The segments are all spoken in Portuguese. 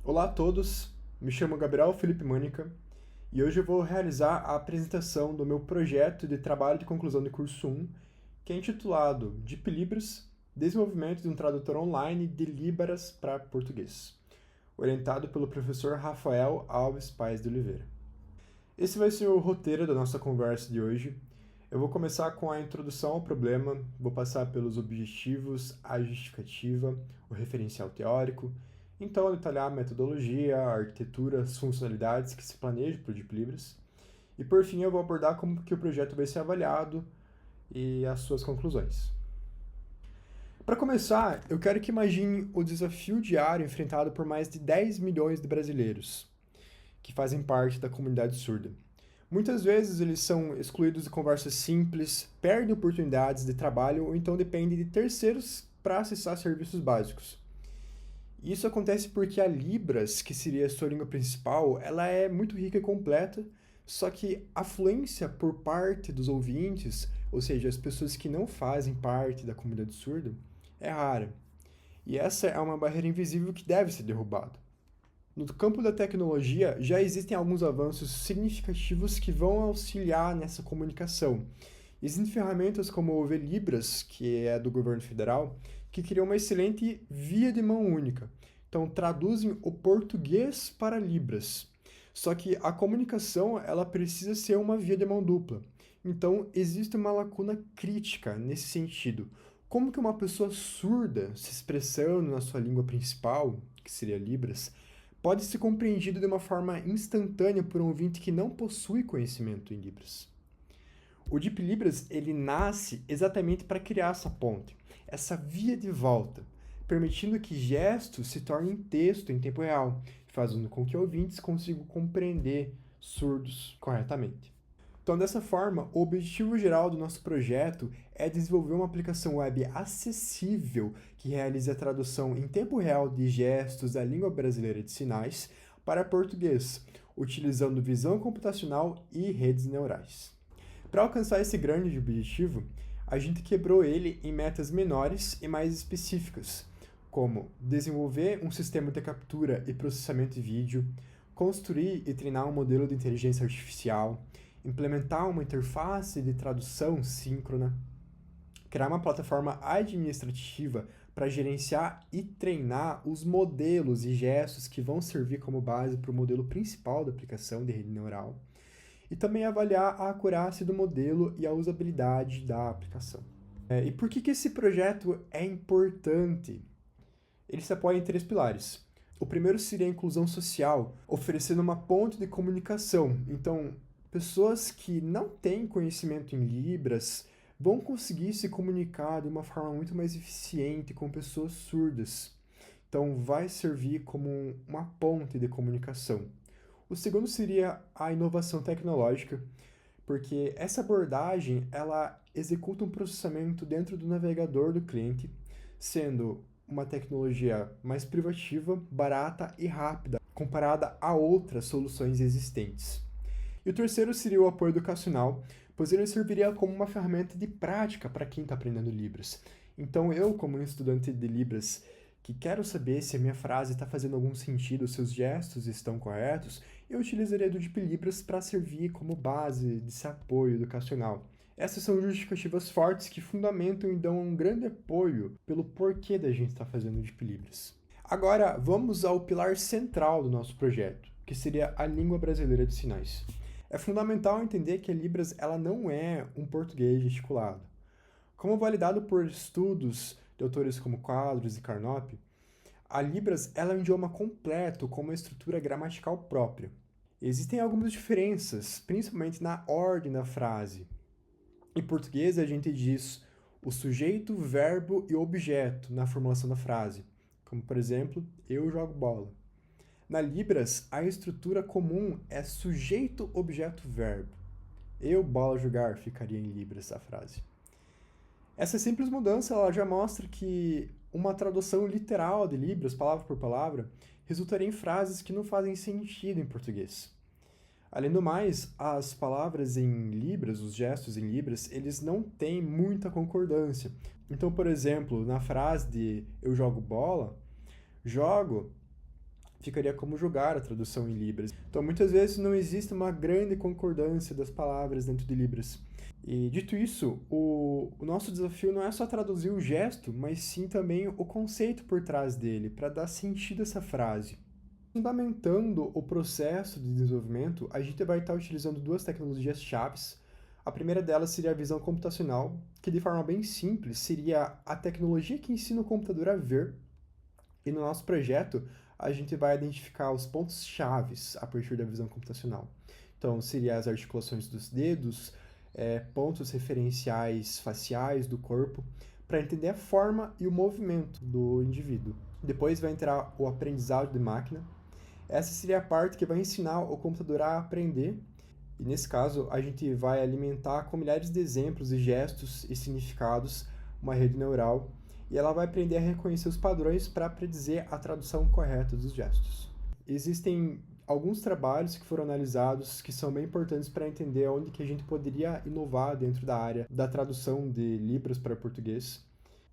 Olá a todos, me chamo Gabriel Felipe Mânica e hoje eu vou realizar a apresentação do meu projeto de trabalho de conclusão de curso 1, que é intitulado Deep Libras, Desenvolvimento de um Tradutor Online de Libras para Português, orientado pelo professor Rafael Alves Paes de Oliveira. Esse vai ser o roteiro da nossa conversa de hoje. Eu vou começar com a introdução ao problema, vou passar pelos objetivos, a justificativa, o referencial teórico, então detalhar a metodologia, a arquitetura, as funcionalidades que se planeja para o Deep Libras. E por fim eu vou abordar como que o projeto vai ser avaliado e as suas conclusões. Para começar, eu quero que imagine o desafio diário enfrentado por mais de 10 milhões de brasileiros que fazem parte da comunidade surda. Muitas vezes eles são excluídos de conversas simples, perdem oportunidades de trabalho ou então dependem de terceiros para acessar serviços básicos. Isso acontece porque a Libras, que seria a sua língua principal, ela é muito rica e completa, só que a fluência por parte dos ouvintes, ou seja, as pessoas que não fazem parte da comunidade surda, é rara. E essa é uma barreira invisível que deve ser derrubada. No campo da tecnologia, já existem alguns avanços significativos que vão auxiliar nessa comunicação. Existem ferramentas como o VLibras, que é do governo federal, que criam uma excelente via de mão única. Então, traduzem o português para Libras. Só que a comunicação, ela precisa ser uma via de mão dupla. Então, existe uma lacuna crítica nesse sentido. Como que uma pessoa surda, se expressando na sua língua principal, que seria Libras, pode ser compreendido de uma forma instantânea por um ouvinte que não possui conhecimento em Libras? O Deep Libras ele nasce exatamente para criar essa ponte, essa via de volta, permitindo que gestos se tornem texto em tempo real, fazendo com que ouvintes consigam compreender surdos corretamente. Então, dessa forma, o objetivo geral do nosso projeto é desenvolver uma aplicação web acessível que realize a tradução em tempo real de gestos da língua brasileira de sinais para português, utilizando visão computacional e redes neurais. Para alcançar esse grande objetivo, a gente quebrou ele em metas menores e mais específicas, como desenvolver um sistema de captura e processamento de vídeo, construir e treinar um modelo de inteligência artificial, implementar uma interface de tradução síncrona, criar uma plataforma administrativa para gerenciar e treinar os modelos e gestos que vão servir como base para o modelo principal da aplicação de rede neural, e também avaliar a acurácia do modelo e a usabilidade da aplicação. E por que esse projeto é importante? Ele se apoia em três pilares. O primeiro seria a inclusão social, oferecendo uma ponte de comunicação. Então, pessoas que não têm conhecimento em Libras vão conseguir se comunicar de uma forma muito mais eficiente com pessoas surdas. Então, vai servir como uma ponte de comunicação. O segundo seria a inovação tecnológica, porque essa abordagem ela executa um processamento dentro do navegador do cliente, sendo uma tecnologia mais privativa, barata e rápida, comparada a outras soluções existentes. E o terceiro seria o apoio educacional, pois ele serviria como uma ferramenta de prática para quem está aprendendo Libras. Então, eu, como um estudante de Libras, que quero saber se a minha frase está fazendo algum sentido, se os gestos estão corretos, eu utilizaria do Deep Libras para servir como base desse apoio educacional. Essas são justificativas fortes que fundamentam e dão um grande apoio pelo porquê da gente estar fazendo o Deep Libras. Agora, vamos ao pilar central do nosso projeto, que seria a língua brasileira de sinais. É fundamental entender que a Libras ela não é um português gesticulado. Como validado por estudos de autores como Quadros e Carnop, a Libras ela é um idioma completo com uma estrutura gramatical própria. Existem algumas diferenças, principalmente na ordem da frase. Em português, a gente diz o sujeito, verbo e objeto na formulação da frase, como por exemplo, eu jogo bola. Na Libras, a estrutura comum é sujeito, objeto, verbo. Eu bola jogar ficaria em Libras a frase. Essa simples mudança ela já mostra que uma tradução literal de Libras, palavra por palavra, resultaria em frases que não fazem sentido em português. Além do mais, as palavras em Libras, os gestos em Libras, eles não têm muita concordância. Então, por exemplo, na frase de eu jogo bola, jogo ficaria como jogar a tradução em Libras. Então, muitas vezes não existe uma grande concordância das palavras dentro de Libras. E, dito isso, o nosso desafio não é só traduzir o gesto, mas sim também o conceito por trás dele, para dar sentido a essa frase. Fundamentando o processo de desenvolvimento, a gente vai estar utilizando duas tecnologias chaves. A primeira delas seria a visão computacional, que de forma bem simples seria a tecnologia que ensina o computador a ver. E no nosso projeto, a gente vai identificar os pontos chaves a partir da visão computacional. Então, seria as articulações dos dedos, pontos referenciais faciais do corpo, para entender a forma e o movimento do indivíduo. Depois vai entrar o aprendizado de máquina. Essa seria a parte que vai ensinar o computador a aprender. E nesse caso, a gente vai alimentar com milhares de exemplos e gestos e significados uma rede neural, e ela vai aprender a reconhecer os padrões para predizer a tradução correta dos gestos. Existem alguns trabalhos que foram analisados que são bem importantes para entender onde que a gente poderia inovar dentro da área da tradução de Libras para português.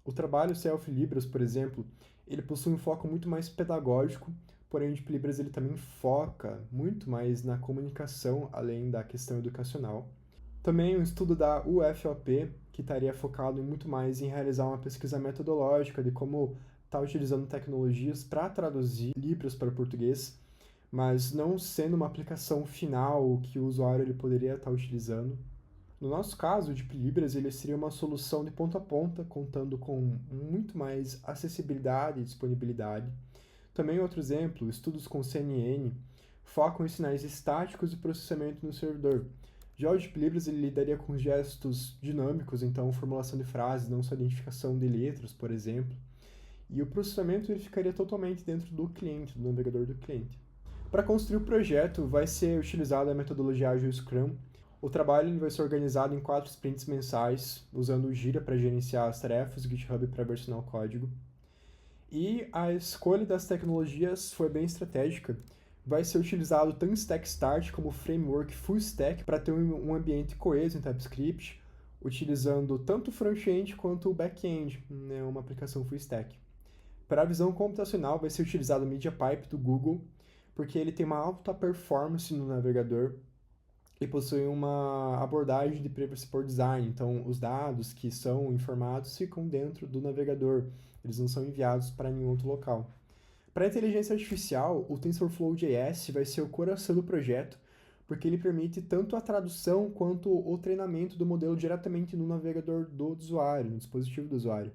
O trabalho Self Libras, por exemplo, ele possui um foco muito mais pedagógico, porém o Deep Libras ele também foca muito mais na comunicação, além da questão educacional. Também o estudo da UFOP, que estaria focado muito mais em realizar uma pesquisa metodológica de como estar utilizando tecnologias para traduzir Libras para português, mas não sendo uma aplicação final que o usuário ele poderia estar utilizando. No nosso caso, o Deep Libras ele seria uma solução de ponta a ponta, contando com muito mais acessibilidade e disponibilidade. Também outro exemplo, estudos com CNN focam em sinais estáticos e processamento no servidor. Já o Deep Libras ele lidaria com gestos dinâmicos, então formulação de frases, não só identificação de letras, por exemplo. E o processamento ele ficaria totalmente dentro do cliente, do navegador do cliente. Para construir o projeto, vai ser utilizada a metodologia Agile Scrum. O trabalho ele vai ser organizado em 4 sprints mensais, usando o Jira para gerenciar as tarefas, o GitHub para versionar o código. E a escolha das tecnologias foi bem estratégica. Vai ser utilizado tanto Stack Start como framework Full Stack para ter um ambiente coeso em TypeScript, utilizando tanto o front-end quanto o back-end, né, uma aplicação Full Stack. Para a visão computacional, vai ser utilizado o MediaPipe do Google, porque ele tem uma alta performance no navegador e possui uma abordagem de Privacy por Design. Então, os dados que são informados ficam dentro do navegador, eles não são enviados para nenhum outro local. Para a inteligência artificial, o TensorFlow.js vai ser o coração do projeto, porque ele permite tanto a tradução quanto o treinamento do modelo diretamente no navegador do usuário, no dispositivo do usuário,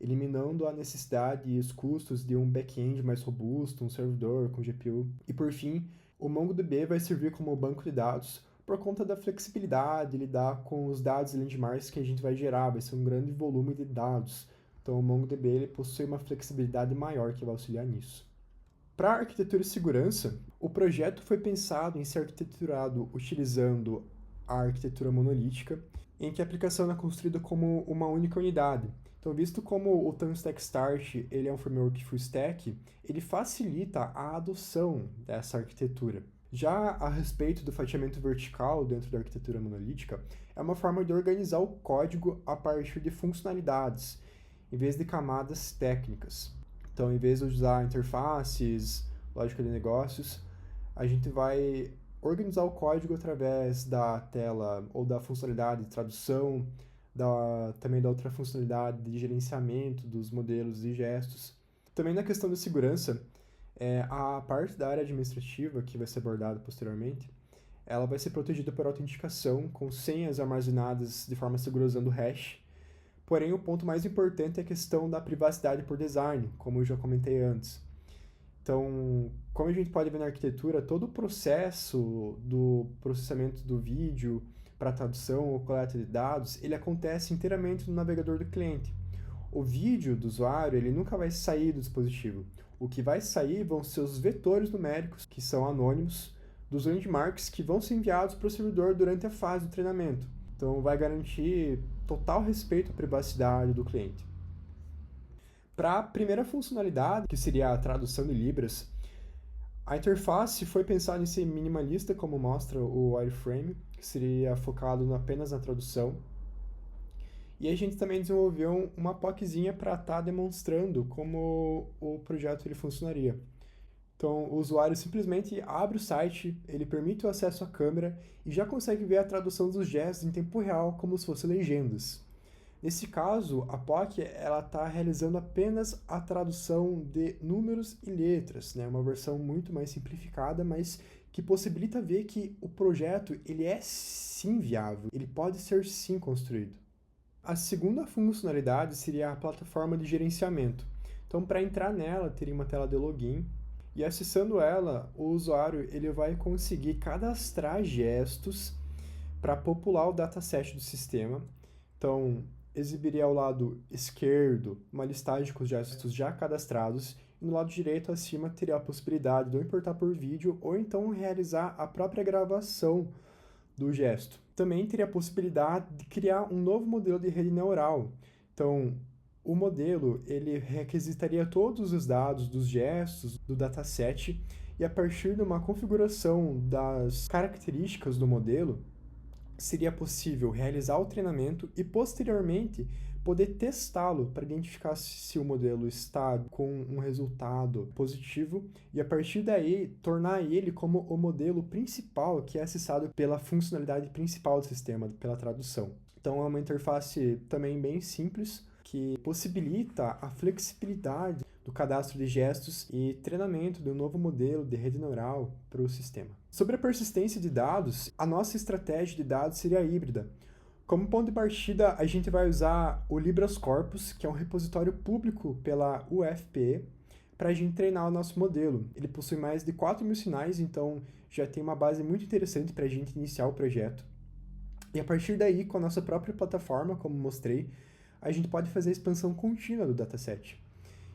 eliminando a necessidade e os custos de um back-end mais robusto, um servidor com GPU. E por fim, o MongoDB vai servir como banco de dados por conta da flexibilidade de lidar com os dados e landmarks que a gente vai gerar, vai ser um grande volume de dados. Então o MongoDB ele possui uma flexibilidade maior que vai auxiliar nisso. Para arquitetura e segurança, o projeto foi pensado em ser arquiteturado utilizando a arquitetura monolítica, em que a aplicação é construída como uma única unidade. Então, visto como o Stack Start ele é um framework full stack, ele facilita a adoção dessa arquitetura. Já a respeito do fatiamento vertical dentro da arquitetura monolítica, é uma forma de organizar o código a partir de funcionalidades, em vez de camadas técnicas. Então, em vez de usar interfaces, lógica de negócios, a gente vai organizar o código através da tela ou da funcionalidade de tradução, também da outra funcionalidade de gerenciamento dos modelos e gestos. Também na questão da segurança, a parte da área administrativa, que vai ser abordada posteriormente, ela vai ser protegida por autenticação, com senhas armazenadas de forma segura usando hash. Porém, o ponto mais importante é a questão da privacidade por design, como eu já comentei antes. Então, como a gente pode ver na arquitetura, todo o processo do processamento do vídeo para tradução ou coleta de dados, ele acontece inteiramente no navegador do cliente. O vídeo do usuário, ele nunca vai sair do dispositivo. O que vai sair vão ser os vetores numéricos, que são anônimos, dos landmarks que vão ser enviados para o servidor durante a fase do treinamento. Então, vai garantir total respeito à privacidade do cliente. Para a primeira funcionalidade, que seria a tradução de Libras, a interface foi pensada em ser minimalista, como mostra o wireframe, que seria focado apenas na tradução. E a gente também desenvolveu uma POCzinha para estar demonstrando como o projeto ele funcionaria. Então, o usuário simplesmente abre o site, ele permite o acesso à câmera e já consegue ver a tradução dos gestos em tempo real, como se fossem legendas. Nesse caso, a POC está realizando apenas a tradução de números e letras, né? Uma versão muito mais simplificada, mas que possibilita ver que o projeto ele é sim viável, ele pode ser sim construído. A segunda funcionalidade seria a plataforma de gerenciamento. Então, para entrar nela, teria uma tela de login e acessando ela, o usuário ele vai conseguir cadastrar gestos para popular o dataset do sistema. Então, exibiria ao lado esquerdo uma listagem com os gestos já cadastrados e no lado direito acima teria a possibilidade de ou importar por vídeo ou então realizar a própria gravação do gesto. Também teria a possibilidade de criar um novo modelo de rede neural. Então, o modelo ele requisitaria todos os dados dos gestos do dataset e a partir de uma configuração das características do modelo, seria possível realizar o treinamento e posteriormente poder testá-lo para identificar se o modelo está com um resultado positivo e a partir daí tornar ele como o modelo principal que é acessado pela funcionalidade principal do sistema, pela tradução. Então é uma interface também bem simples que possibilita a flexibilidade do cadastro de gestos e treinamento de um novo modelo de rede neural para o sistema. Sobre a persistência de dados, a nossa estratégia de dados seria híbrida. Como ponto de partida, a gente vai usar o Libras Corpus, que é um repositório público pela UFPE, para a gente treinar o nosso modelo. Ele possui mais de 4.000 sinais, então já tem uma base muito interessante para a gente iniciar o projeto. E a partir daí, com a nossa própria plataforma, como mostrei, a gente pode fazer a expansão contínua do dataset.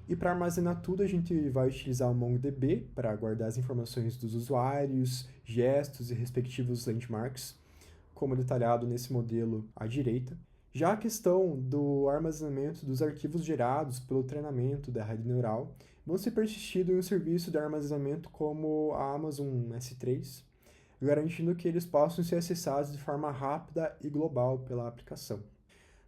E para armazenar tudo, a gente vai utilizar o MongoDB para guardar as informações dos usuários, gestos e respectivos landmarks, como detalhado nesse modelo à direita. Já a questão do armazenamento dos arquivos gerados pelo treinamento da rede neural vão ser persistidos em um serviço de armazenamento como a Amazon S3, garantindo que eles possam ser acessados de forma rápida e global pela aplicação.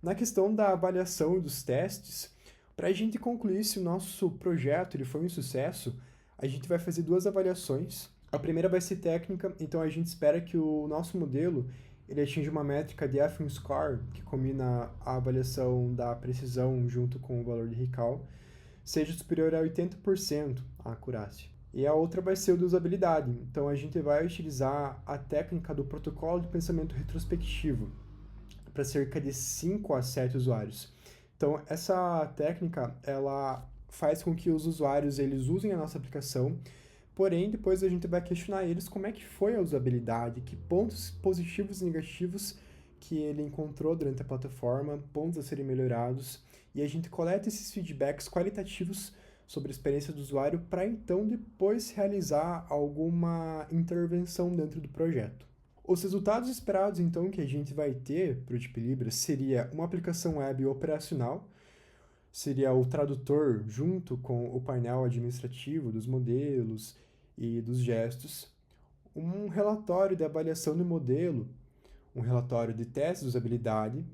Na questão da avaliação e dos testes, para a gente concluir se o nosso projeto ele foi um sucesso, a gente vai fazer duas avaliações. A primeira vai ser técnica, então a gente espera que o nosso modelo ele atinja uma métrica de F1 Score, que combina a avaliação da precisão junto com o valor de recall, seja superior a 80% a acurácia. E a outra vai ser o de usabilidade, então a gente vai utilizar a técnica do protocolo de pensamento retrospectivo para cerca de 5 a 7 usuários. Então, essa técnica, ela faz com que os usuários eles usem a nossa aplicação, porém, depois a gente vai questionar eles como é que foi a usabilidade, que pontos positivos e negativos que ele encontrou durante a plataforma, pontos a serem melhorados, e a gente coleta esses feedbacks qualitativos sobre a experiência do usuário para então depois realizar alguma intervenção dentro do projeto. Os resultados esperados, então, que a gente vai ter para o DeepLibras seria uma aplicação web operacional, seria o tradutor junto com o painel administrativo dos modelos e dos gestos, um relatório de avaliação do modelo, um relatório de testes de usabilidade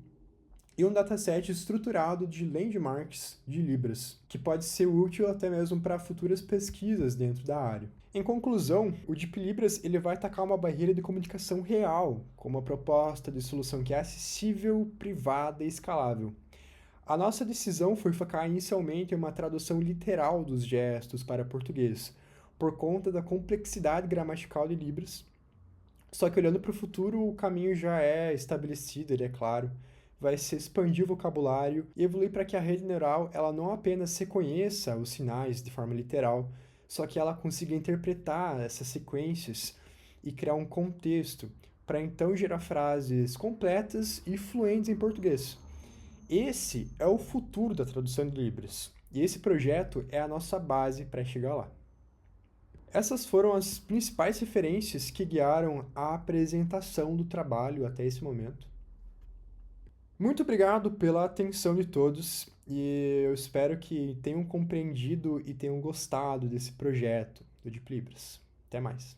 e um dataset estruturado de landmarks de Libras, que pode ser útil até mesmo para futuras pesquisas dentro da área. Em conclusão, o DeepLibras ele vai atacar uma barreira de comunicação real, com uma proposta de solução que é acessível, privada e escalável. A nossa decisão foi focar inicialmente em uma tradução literal dos gestos para português, por conta da complexidade gramatical de Libras. Só que olhando para o futuro, o caminho já é estabelecido, ele é claro. Vai se expandir o vocabulário e evoluir para que a rede neural ela não apenas reconheça os sinais de forma literal, só que ela consiga interpretar essas sequências e criar um contexto para então gerar frases completas e fluentes em português. Esse é o futuro da tradução de Libras, e esse projeto é a nossa base para chegar lá. Essas foram as principais referências que guiaram a apresentação do trabalho até esse momento. Muito obrigado pela atenção de todos e eu espero que tenham compreendido e tenham gostado desse projeto do DeepLibras. Até mais!